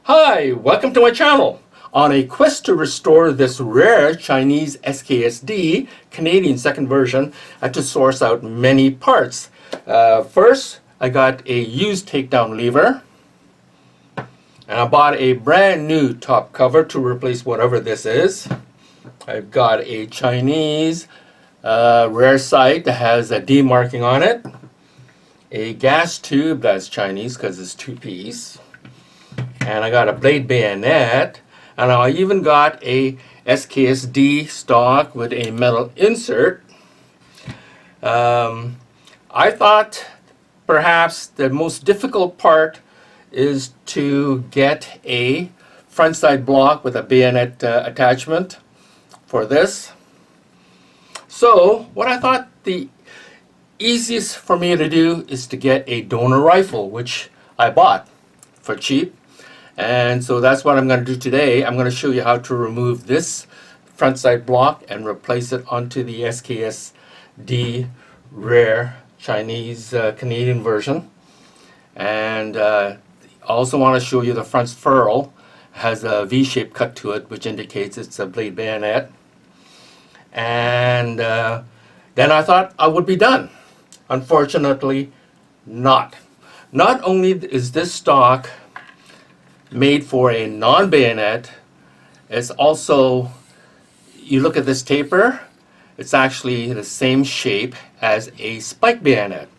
Hi, welcome to my channel. On a quest to restore this rare Chinese SKS-D Canadian second version, I had to source out many parts. First, I got a used takedown lever, and I bought a brand new top cover to replace whatever this is. I've got a Chinese rare sight that has a D marking on it, a gas tube that's Chinese because it's two-piece, and I got a blade bayonet, and I even got a SKS-D stock with a metal insert. I thought perhaps the most difficult part is to get a front side block with a bayonet attachment for this. So what I thought the easiest for me to do is to get a donor rifle, which I bought for cheap. And so that's what I'm going to do today. I'm going to show you how to remove this front side block and replace it onto the SKS-D rare Chinese Canadian version. And I also want to show you the front ferrule has a V-shaped cut to it, which indicates it's a blade bayonet. And then I thought I would be done. Unfortunately, not. Not only is this stock made for a non-bayonet, it's also, you look at this taper, it's actually the same shape as a spike bayonet,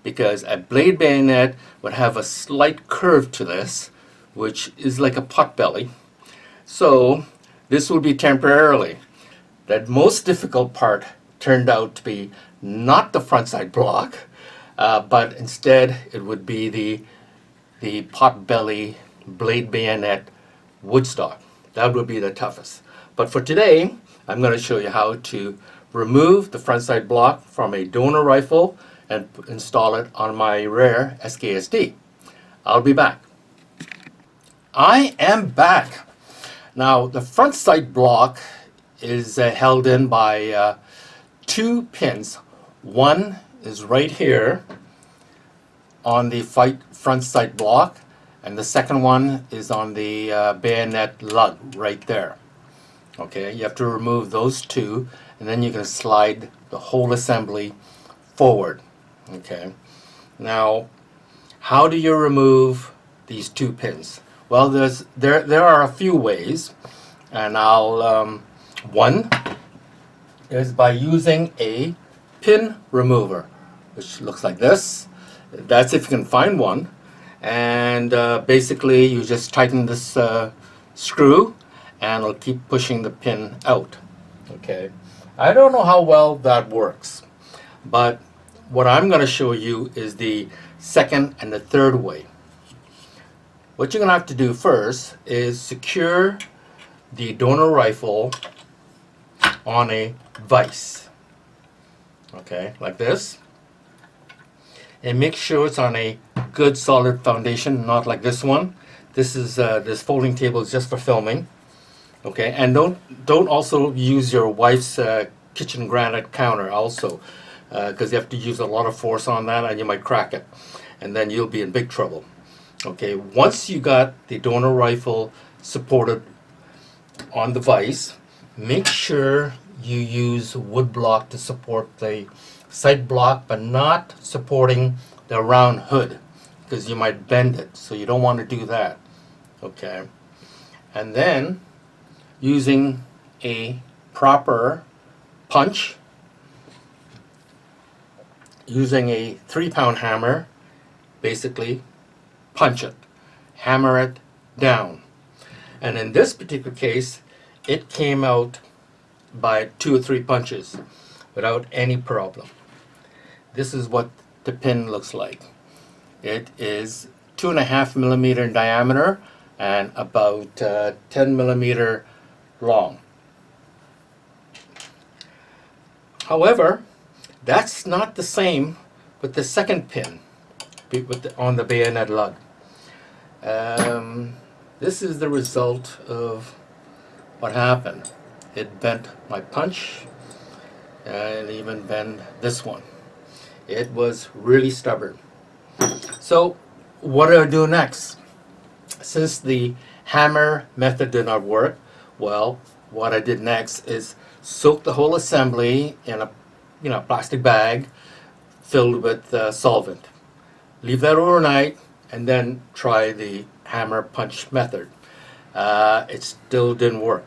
because a blade bayonet would have a slight curve to this, which is like a pot belly. So this will be temporarily. The most difficult part turned out to be not the front side block, but instead it would be the pot belly blade bayonet wood stock. That would be the toughest. But for today, I'm going to show you how to remove the front side block from a donor rifle and install it on my rare SKS-D. I'll be back. I am back. Now, the front side block is held in by two pins. One is right here on the front side block, and the second one is on the bayonet lug right there. Okay, you have to remove those two, and then you can slide the whole assembly forward. Okay, now how do you remove these two pins? Well, there are a few ways, and one is by using a pin remover, which looks like this. That's if you can find one. And basically you just tighten this screw and it'll keep pushing the pin out. Okay, I don't know how well that works, but what I'm going to show you is the second and the third way. What you're going to have to do first is secure the donor rifle on a vise. Okay, like this. And make sure it's on a good solid foundation, not like this one. This is this folding table is just for filming. Okay, and don't also use your wife's kitchen granite counter also, because you have to use a lot of force on that and you might crack it, and then you'll be in big trouble. Okay, once you got the donor rifle supported on the vise, make sure you use wood block to support the sight block, but not supporting the round hood, because you might bend it, so you don't want to do that. Okay, and then using a proper punch, using a 3-pound hammer, basically punch it, hammer it down. And in this particular case, it came out by 2 or 3 punches without any problem. This is what the pin looks like. It is 2.5 millimeter in diameter and about 10 millimeter long. However, that's not the same with the second pin on the bayonet lug. This is the result of what happened. It bent my punch and even bent this one. It was really stubborn. So what do I do next? since the hammer method did not work, well, what I did next is soak the whole assembly in a plastic bag filled with solvent. Leave that overnight and then try the hammer punch method. It still didn't work.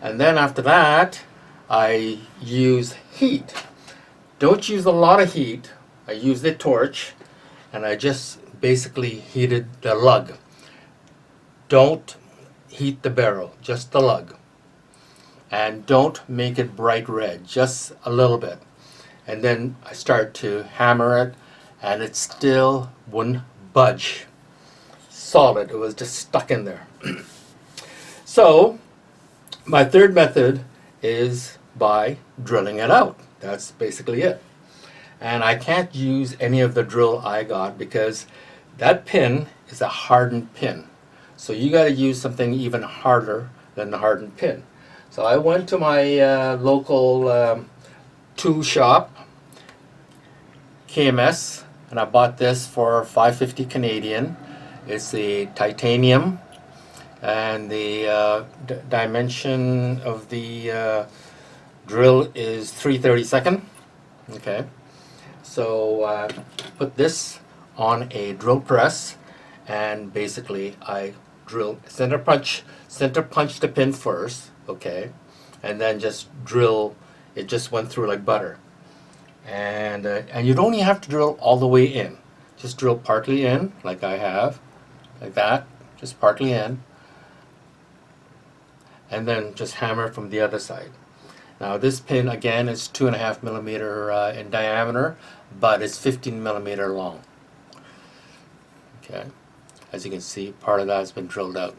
And then after that, I use heat. Don't use a lot of heat. I used a torch and I just basically heated the lug. Don't heat the barrel, just the lug. And don't make it bright red, just a little bit. And then I start to hammer it and it still wouldn't budge. Solid, it was just stuck in there. So my third method is by drilling it out. That's basically it. And I can't use any of the drill I got because that pin is a hardened pin. So you got to use something even harder than the hardened pin. So I went to my local tool shop, KMS, and I bought this for $5.50 Canadian. It's a titanium, and the dimension of the drill is 3/32. Okay, so put this on a drill press, and basically I center punch the pin first, okay, and then just drill. It just went through like butter, and you don't even have to drill all the way in. Just drill partly in, like I have, like that, just partly in, and then just hammer from the other side. Now this pin again is 2.5 millimeter in diameter, but it's 15 millimeter long. Okay, as you can see, part of that has been drilled out.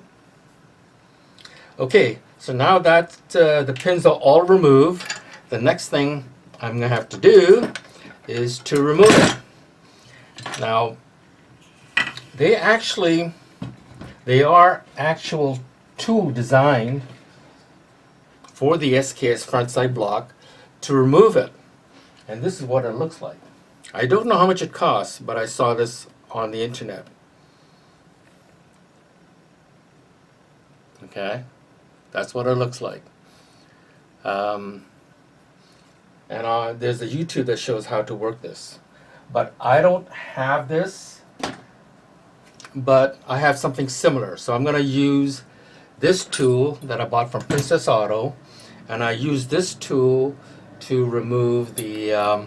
Okay, so now that the pins are all removed, the next thing I'm going to have to do is to remove it. Now, they are actual tool designed for the SKS front side block to remove it. And this is what it looks like. I don't know how much it costs, but I saw this on the internet. Okay, that's what it looks like. And there's a YouTube that shows how to work this. But I don't have this, but I have something similar. So I'm going to use this tool that I bought from Princess Auto, and I use this tool to remove the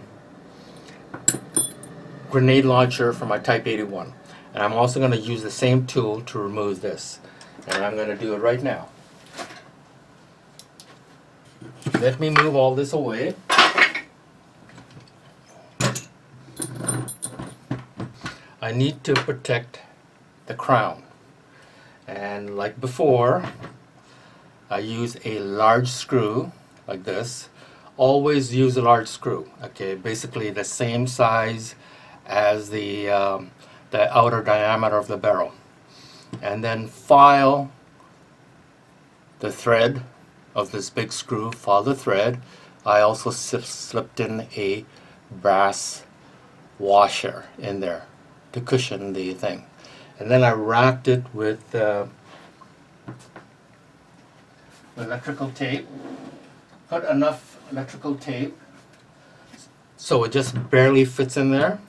grenade launcher from my Type 81. And I'm also going to use the same tool to remove this. And I'm going to do it right now. Let me move all this away. I need to protect the crown. And like before, I use a large screw like this. Always use a large screw. Okay, basically the same size as the outer diameter of the barrel. And then file the thread of this big screw, file the thread. I also slipped in a brass washer in there to cushion the thing. And then I wrapped it with electrical tape. Put enough electrical tape so it just barely fits in there.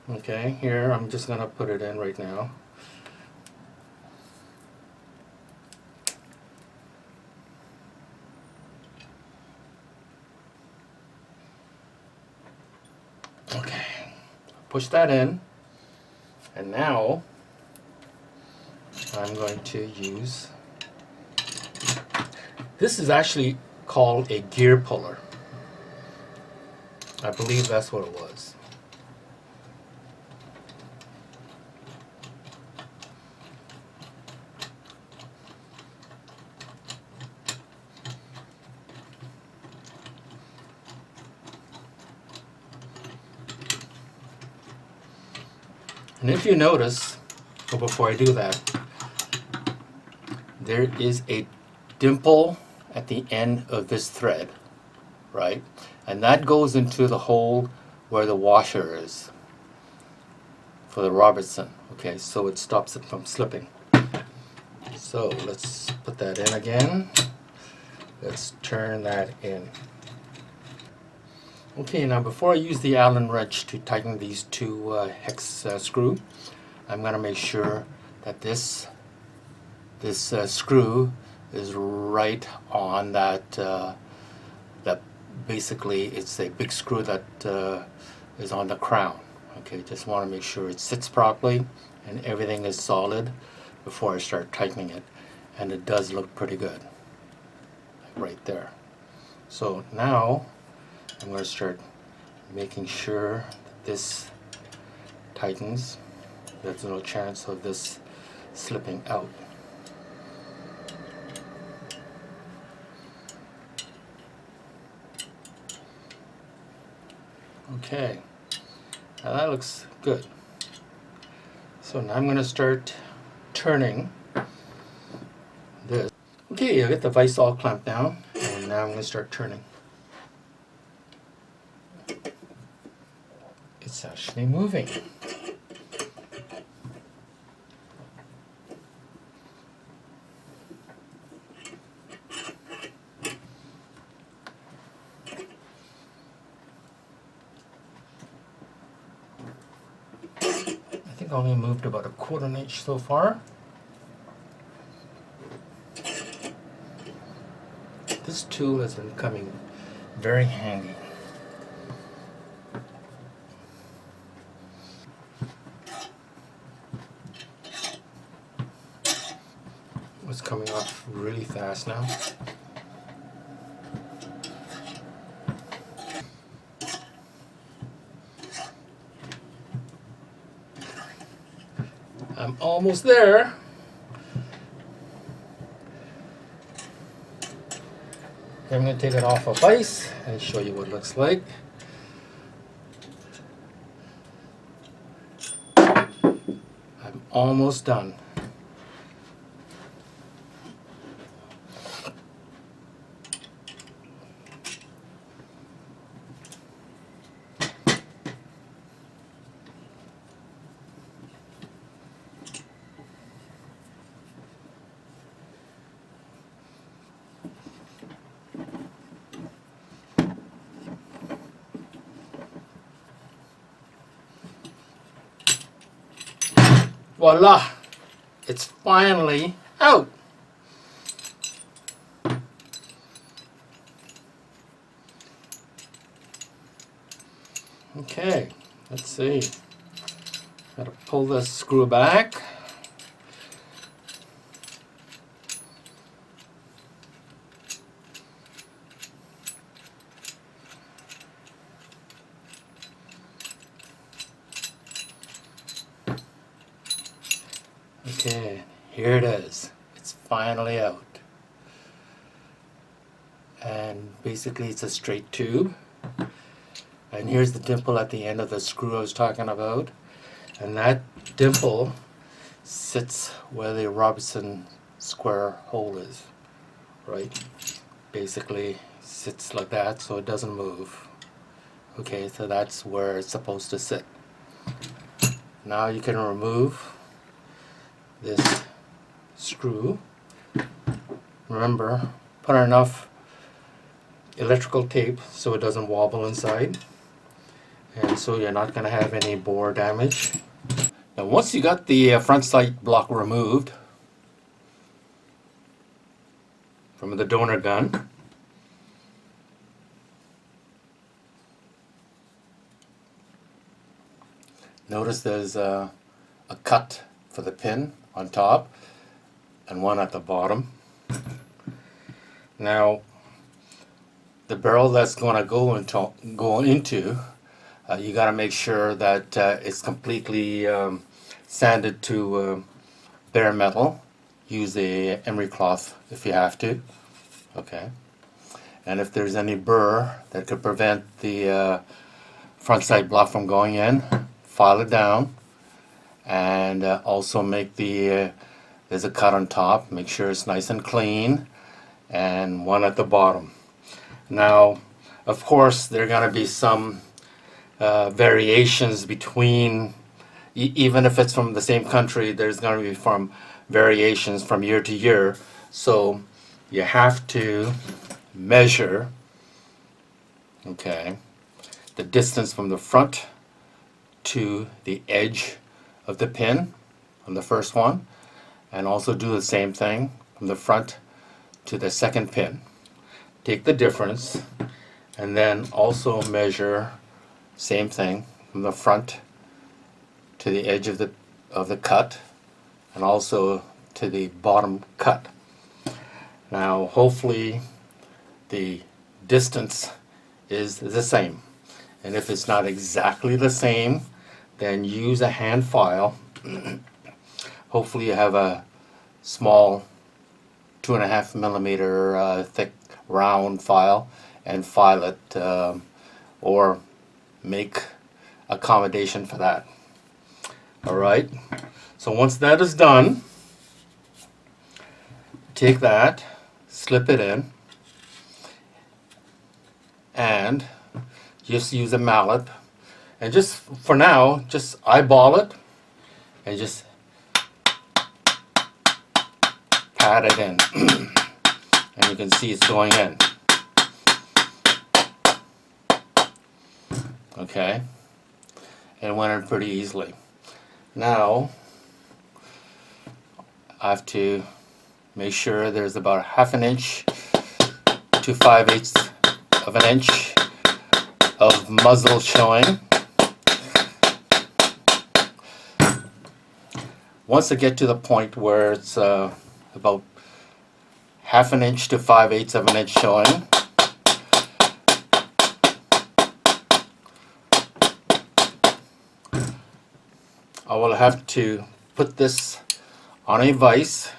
Okay, here I'm just gonna put it in right now. Okay, push that in, and now I'm going to use, this is actually called a gear puller. I believe that's what it was. And if you notice, well, before I do that, there is a dimple at the end of this thread, right? And that goes into the hole where the washer is for the Robertson, okay? So it stops it from slipping. So let's put that in again. Let's turn that in. Okay, now before I use the Allen wrench to tighten these two hex screw, I'm going to make sure that this screw is right on that, that basically it's a big screw that is on the crown. Okay, just want to make sure it sits properly and everything is solid before I start tightening it. And it does look pretty good, right there. So now I'm going to start making sure that this tightens. There's no chance of this slipping out. Okay, now that looks good. So now I'm going to start turning this. Okay, I got the vise all clamped down, and now I'm going to start turning. It's actually moving. I think I only moved about 1/4 inch so far. This tool has been coming very handy. It's coming off really fast now. I'm almost there. I'm going to take it off of ice and show you what it looks like. I'm almost done. Voila! It's finally out. Okay, let's see. Gotta pull this screw back. Okay, here it is. It's finally out. And basically it's a straight tube. And here's the dimple at the end of the screw I was talking about. And that dimple sits where the Robertson square hole is, right? Basically sits like that so it doesn't move. Okay, so that's where it's supposed to sit. Now you can remove this screw. Remember, put enough electrical tape so it doesn't wobble inside, and so you're not going to have any bore damage. Now once you got the front sight block removed from the donor gun, notice there's a cut for the pin on top and one at the bottom. Now the barrel that's going to go into you got to make sure that it's completely sanded to bare metal. Use the emery cloth if you have to. Okay. And if there's any burr that could prevent the front side block from going in, file it down. And also make there's a cut on top, make sure it's nice and clean, and one at the bottom. Now, of course, there are going to be some variations between, even if it's from the same country, there's going to be from variations from year to year. So you have to measure, okay, the distance from the front to the edge of the pin on the first one, and also do the same thing from the front to the second pin. Take the difference and then also measure same thing from the front to the edge of the cut and also to the bottom cut. Now hopefully the distance is the same, and if it's not exactly the same, then use a hand file. Hopefully you have a small 2.5 millimeter thick round file and file it, or make accommodation for that. Alright, so once that is done, take that, slip it in, and just use a mallet, and just for now, just eyeball it and just pat it in. And you can see it's going in. Okay, and it went in pretty easily. Now I have to make sure there's about 1/2 inch to 5/8 of an inch of muzzle showing. Once I get to the point where it's about 1/2 inch to 5/8 of an inch showing, I will have to put this on a vise,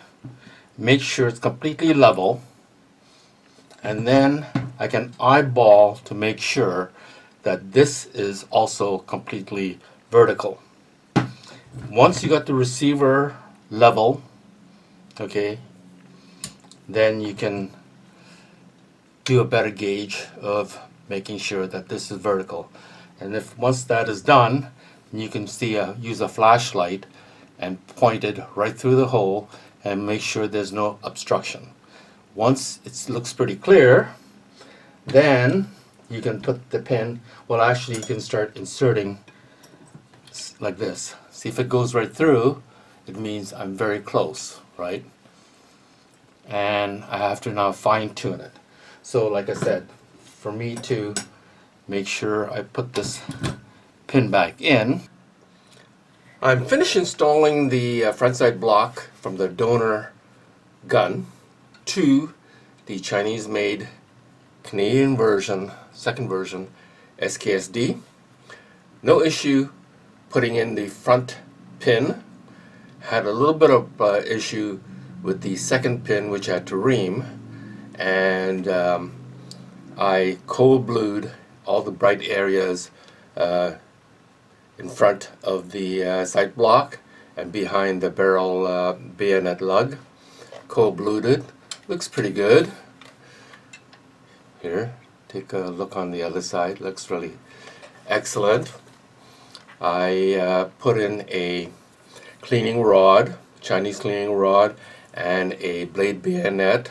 make sure it's completely level, and then I can eyeball to make sure that this is also completely vertical. Once you got the receiver level, okay, then you can do a better gauge of making sure that this is vertical. And if once that is done, you can see use a flashlight and point it right through the hole and make sure there's no obstruction. Once it looks pretty clear, then you can put the pin, well actually you can start inserting like this. See if it goes right through, it means I'm very close, right? And I have to now fine tune it. So like I said, for me to make sure I put this pin back in, I'm finished installing the front side block from the donor gun to the Chinese made Canadian version, second version, SKS-D. No issue putting in the front pin. Had a little bit of issue with the second pin, which I had to ream, and I cold blued all the bright areas in front of the sight block and behind the barrel bayonet lug. Cold blued it. Looks pretty good. Here, take a look on the other side. Looks really excellent. I put in a cleaning rod, Chinese cleaning rod, and a blade bayonet.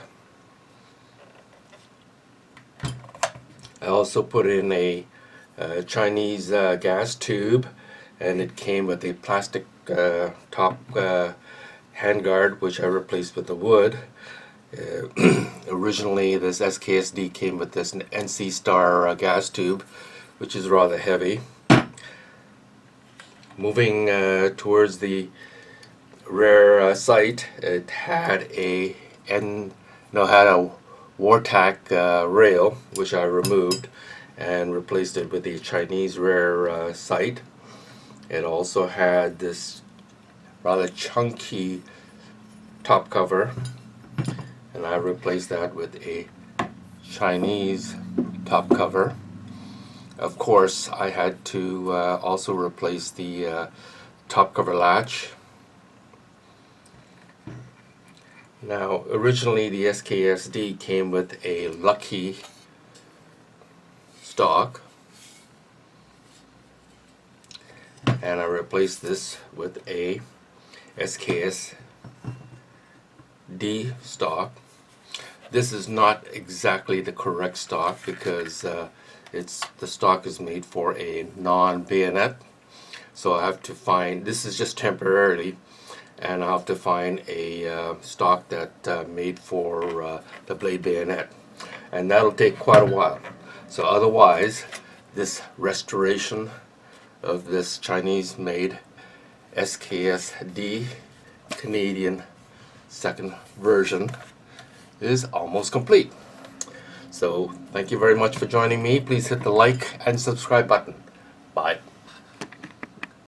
I also put in a Chinese gas tube, and it came with a plastic top handguard, which I replaced with the wood. Originally this SKS-D came with this NC Star gas tube, which is rather heavy. Moving towards the rear sight, it had a Wartac rail, which I removed and replaced it with a Chinese rear sight. It also had this rather chunky top cover, and I replaced that with a Chinese top cover. Of course, I had to also replace the top cover latch. Now, originally the SKS-D came with a Lucky stock, and I replaced this with a SKS SKS-D stock. This is not exactly the correct stock because the stock is made for a non-bayonet. So I have to find, this is just temporarily, and I have to find a stock that made for the blade bayonet, and that'll take quite a while. So otherwise, this restoration of this Chinese made SKS-D Canadian second version is almost complete. So thank you very much for joining me. Please hit the like and subscribe button. Bye.